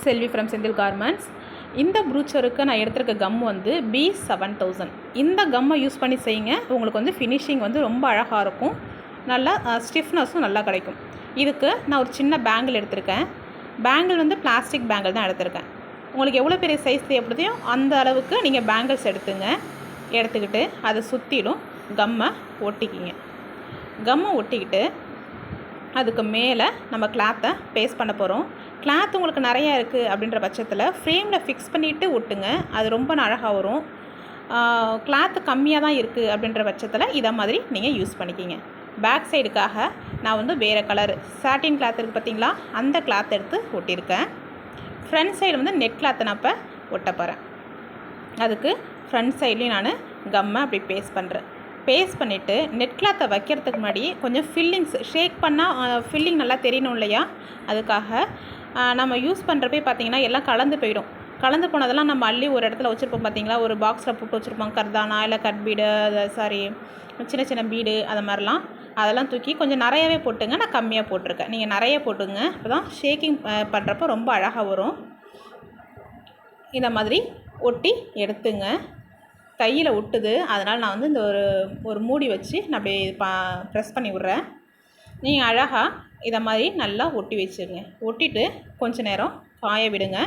Selvi from Senthil garments. இந்த ப்ரூச்சருக்கு நான் எடுத்திருக்க கம் வந்து B7000. இந்த கம்மை யூஸ் பண்ணி செய்யுங்க. உங்களுக்கு வந்து ஃபினிஷிங் வந்து ரொம்ப அழகாக இருக்கும். நல்லா ஸ்டிஃப்னஸும் நல்லா கிடைக்கும். இதுக்கு நான் ஒரு சின்ன பேங்கிள் எடுத்திருக்கேன். பேங்கிள் வந்து பிளாஸ்டிக் பேங்கிள் தான் எடுத்திருக்கேன். உங்களுக்கு எவ்வளோ பெரிய சைஸ் தேவைப்படுதையோ அந்த அளவுக்கு நீங்கள் பேங்கிள்ஸ் எடுத்துக்கிட்டு அதை சுற்றிலும் கம்மை ஒட்டிக்கிங்க. கம்மை ஒட்டிக்கிட்டு அதுக்கு மேலே நம்ம கிளாத்தை பேஸ்ட் பண்ண போகிறோம். கிளாத் உங்களுக்கு நிறையா இருக்குது அப்படின்ற பட்சத்தில் ஃப்ரேமில் ஃபிக்ஸ் பண்ணிவிட்டு ஒட்டுங்க. அது ரொம்ப அழகாக வரும். கிளாத்து கம்மியாக தான் இருக்குது அப்படின்ற பட்சத்தில் இதை மாதிரி நீங்கள் யூஸ் பண்ணிக்கிங்க. பேக் சைடுக்காக நான் வந்து வேறு கலர் சாட்டின் கிளாத் இருக்குது பார்த்திங்களா, அந்த கிளாத் எடுத்து ஒட்டியிருக்கேன். ஃப்ரண்ட் சைடு வந்து நெட் கிளாத்தை நான் இப்போ ஒட்ட போகிறேன். அதுக்கு ஃப்ரண்ட் சைட்லேயும் நான் கம்மை அப்படி பேஸ்ட் பண்ணுறேன். பேஸ்ட் பண்ணிவிட்டு நெட் கிளாத்தை வைக்கிறதுக்கு முன்னாடி கொஞ்சம் ஃபில்லிங்ஸ் ஷேக் பண்ணால் ஃபில்லிங் நல்லா தெரியணும் இல்லையா, அதுக்காக நம்ம யூஸ் பண்ணுறப்பே பார்த்திங்கன்னா எல்லாம் கலந்து போயிடும். கலந்து போனதெல்லாம் நம்ம அள்ளி ஒரு இடத்துல வச்சுருப்போம் பார்த்திங்களா, ஒரு பாக்ஸில் போட்டு வச்சுருப்போம். கர்தானா இல்லை கட் பீடு, சின்ன சின்ன பீடு, அது மாதிரிலாம் அதெல்லாம் தூக்கி கொஞ்சம் நிறையாவே போட்டுங்க. நான் கம்மியாக போட்டிருக்கேன். நீங்கள் நிறைய போட்டுங்க, அப்போ தான் ஷேக்கிங் பண்ணுறப்போ ரொம்ப அழகாக வரும். இதை மாதிரி ஒட்டி எடுத்துங்க. கையில் ஒட்டுது, அதனால் நான் வந்து இந்த ஒரு மூடி வச்சு நான் அப்படியே ப்ரெஸ் பண்ணி விட்றேன். நீங்கள் அழகாக இதை மாதிரி நல்லா ஒட்டி வச்சுருங்க. ஒட்டிட்டு கொஞ்சம் நேரம் காய விடுங்க.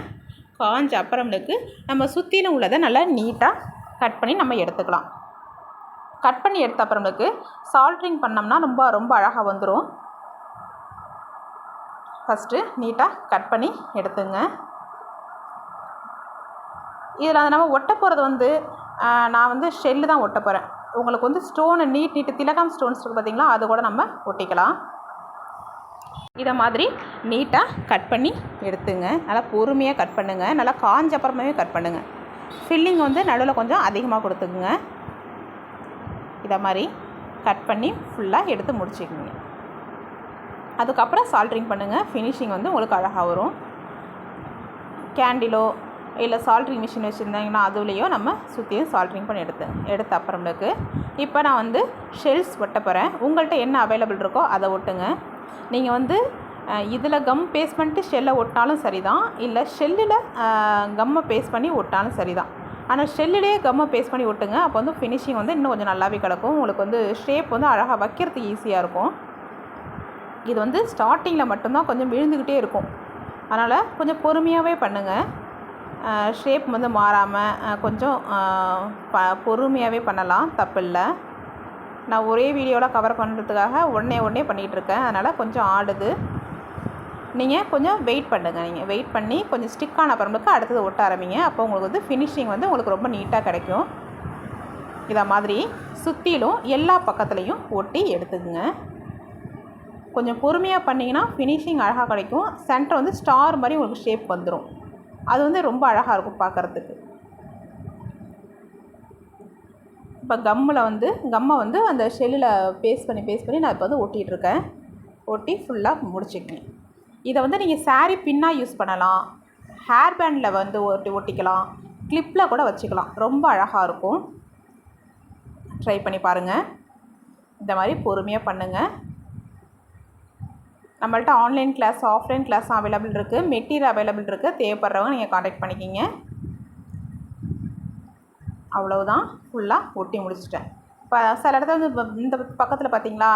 காஞ்ச அப்புறமேலுக்கு நம்ம சுற்றிலும் உள்ளதை நல்லா நீட்டாக கட் பண்ணி நம்ம எடுத்துக்கலாம். கட் பண்ணி எடுத்த அப்புறமேலுக்கு சால்ட்ரிங் பண்ணோம்னா ரொம்ப ரொம்ப அழகாக வந்துடும். ஃபஸ்ட்டு நீட்டாக கட் பண்ணி எடுத்துங்க. இதில் அதை நம்ம ஒட்ட போகிறது வந்து நான் வந்து ஷெல்லு தான் ஒட்ட போகிறேன். உங்களுக்கு வந்து ஸ்டோனு நீட்டு திலகம் ஸ்டோன்ஸ் இருக்குது பார்த்திங்களா, அது கூட நம்ம ஒட்டிக்கலாம். இதை மாதிரி நீட்டாக கட் பண்ணி எடுத்துங்க. நல்லா பொறுமையாக கட் பண்ணுங்கள். நல்லா காஞ்ச அப்புறமே கட் பண்ணுங்கள். ஃபில்லிங் வந்து நடுவில் கொஞ்சம் அதிகமாக கொடுத்துக்குங்க. இதை மாதிரி கட் பண்ணி ஃபுல்லாக எடுத்து முடிச்சுக்குங்க. அதுக்கப்புறம் சால்ட்ரிங் பண்ணுங்கள். ஃபினிஷிங் வந்து உங்களுக்கு அழகாக வரும். கேண்டிலோ இல்லை சால்ட்ரிங் மிஷின் வச்சுருந்தாங்கன்னா அதுலேயோ நம்ம சுற்றியும் சால்ட்ரிங் பண்ணி எடுத்த அப்புறமேலுக்கு இப்போ நான் வந்து ஷெல்ஸ் ஒட்ட போகிறேன். உங்கள்கிட்ட என்ன அவைலபிள் இருக்கோ அதை ஒட்டுங்க. நீங்கள் வந்து இதில் கம் பேஸ்ட் பண்ணிட்டு ஷெல்லை ஒட்டினாலும் சரி தான், இல்லை ஷெல்லில் கம்மை பேஸ்ட் பண்ணி ஒட்டினாலும் சரி தான். ஆனால் ஷெல்லிலே கம்மை பேஸ்ட் பண்ணி ஒட்டுங்க. அப்போ வந்து ஃபினிஷிங் வந்து இன்னும் கொஞ்சம் நல்லாவே கிடக்கும். உங்களுக்கு வந்து ஷேப் வந்து அழகாக வைக்கிறதுக்கு ஈஸியாக இருக்கும். இது வந்து ஸ்டார்டிங்கில் மட்டும்தான் கொஞ்சம் விழுந்துக்கிட்டே இருக்கும். அதனால் கொஞ்சம் பொறுமையாகவே பண்ணுங்கள். ஷேப் வந்து மாறாமல் கொஞ்சம் பொறுமையாகவே பண்ணலாம், தப்பில்லை. நான் ஒரே வீடியோவில் கவர் பண்ணுறதுக்காக உடனே பண்ணிகிட்ருக்கேன், அதனால் கொஞ்சம் ஆடுது. நீங்கள் கொஞ்சம் வெயிட் பண்ணுங்கள். நீங்கள் வெயிட் பண்ணி கொஞ்சம் ஸ்டிக்கான அப்புறமேலுக்கு அடுத்தது ஒட்ட ஆரம்பிங்க. அப்போ உங்களுக்கு வந்து ஃபினிஷிங் வந்து உங்களுக்கு ரொம்ப நீட்டாக கிடைக்கும். இதை மாதிரி சுற்றிலும் எல்லா பக்கத்துலேயும் ஒட்டி எடுத்துக்குங்க. கொஞ்சம் பொறுமையாக பண்ணிங்கன்னா ஃபினிஷிங் அழகாக கிடைக்கும். சென்டர் வந்து ஸ்டார் மாதிரி உங்களுக்கு ஷேப் வந்துடும். அது வந்து ரொம்ப அழகாக இருக்கும் பார்க்குறதுக்கு. இப்போ கம்மை வந்து அந்த ஷெல்லில் பேஸ்ட் பண்ணி நான் இப்போ வந்து ஒட்டிகிட்ருக்கேன். ஒட்டி ஃபுல்லாக முடிச்சுக்கங்க. இதை வந்து நீங்கள் சாரீ பின்னாக யூஸ் பண்ணலாம், ஹேர் பேண்டில் வந்து ஒட்டிக்கலாம், கிளிப்பில் கூட வச்சுக்கலாம். ரொம்ப அழகாக இருக்கும். ட்ரை பண்ணி பாருங்கள். இந்த மாதிரி பொறுமையாக பண்ணுங்கள். நம்மள்ட்ட ஆன்லைன் கிளாஸ் ஆஃப்லைன் கிளாஸும் அவைலபிள் இருக்குது. மெட்டீரியல் அவைலபிள் இருக்குது. தேவைப்படுறவங்க நீங்கள் காண்டாக்ட் பண்ணிக்கிங்க. அவ்வளவுதான், ஃபுல்லாக ஒட்டி முடிச்சிட்டேன். இப்போ சில இடத்துல வந்து இந்த பக்கத்தில் பார்த்திங்களா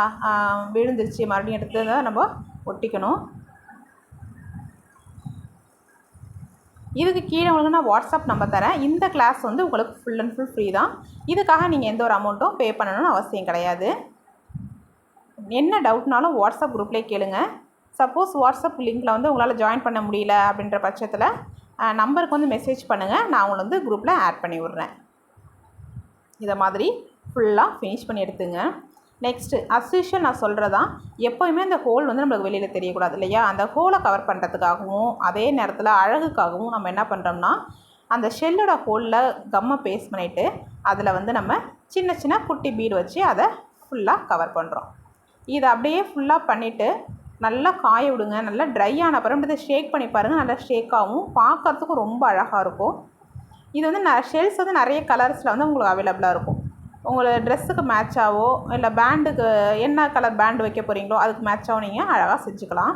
விழுந்துருச்சு, மறுபடியும் எடுத்து தான் நம்ம ஒட்டிக்கணும். இதுக்கு கீழே உங்களுக்கு நான் வாட்ஸ்அப் நம்பர் தரேன். இந்த கிளாஸ் வந்து உங்களுக்கு ஃபுல் அண்ட் ஃபுல் ஃப்ரீ தான். இதுக்காக நீங்கள் எந்த ஒரு அமௌண்ட்டும் பே பண்ணணும்னு அவசியம் கிடையாது. என்ன டவுட்னாலும் வாட்ஸ்அப் குரூப்லேயே கேளுங்க. சப்போஸ் வாட்ஸ்அப் லிங்கில் வந்து உங்களால் ஜாயின் பண்ண முடியல அப்படின்ற பட்சத்தில் நம்பருக்கு வந்து மெசேஜ் பண்ணுங்கள். நான் உங்களை வந்து குரூப்பில் ஆட் பண்ணி விட்றேன். இதை மாதிரி ஃபுல்லாக ஃபினிஷ் பண்ணி எடுத்துங்க. நெக்ஸ்ட்டு அஸ்யூஷுவல் நான் சொல்கிறதான், எப்போயுமே அந்த ஹோல் வந்து நம்மளுக்கு வெளியில் தெரியக்கூடாது இல்லையா. அந்த ஹோலை கவர் பண்ணுறதுக்காகவும் அதே நேரத்தில் அழகுக்காகவும் நம்ம என்ன பண்ணுறோம்னா, அந்த ஷெல்லோட ஹோலில் கம்மை பேஸ்ட் பண்ணிவிட்டு அதில் வந்து நம்ம சின்ன சின்ன குட்டி பீடு வச்சு அதை ஃபுல்லாக கவர் பண்ணுறோம். இதை அப்படியே ஃபுல்லாக பண்ணிவிட்டு நல்லா காய விடுங்க. நல்லா ட்ரை ஆன அப்புறம் இதை ஷேக் பண்ணி பாருங்கள். நல்லா ஷேக்காகவும் பார்க்குறதுக்கும் ரொம்ப அழகாக இருக்கும். இது வந்து ஷெல்ஸ் வந்து நிறைய கலர்ஸில் வந்து உங்களுக்கு அவைலபிளாக இருக்கும். உங்களோட ட்ரெஸ்ஸுக்கு மேட்சாகவோ இல்லை பேண்டுக்கு என்ன கலர் பேண்டு வைக்க போகிறீங்களோ அதுக்கு மேட்சாகவும் நீங்கள் அழகாக செஞ்சுக்கலாம்.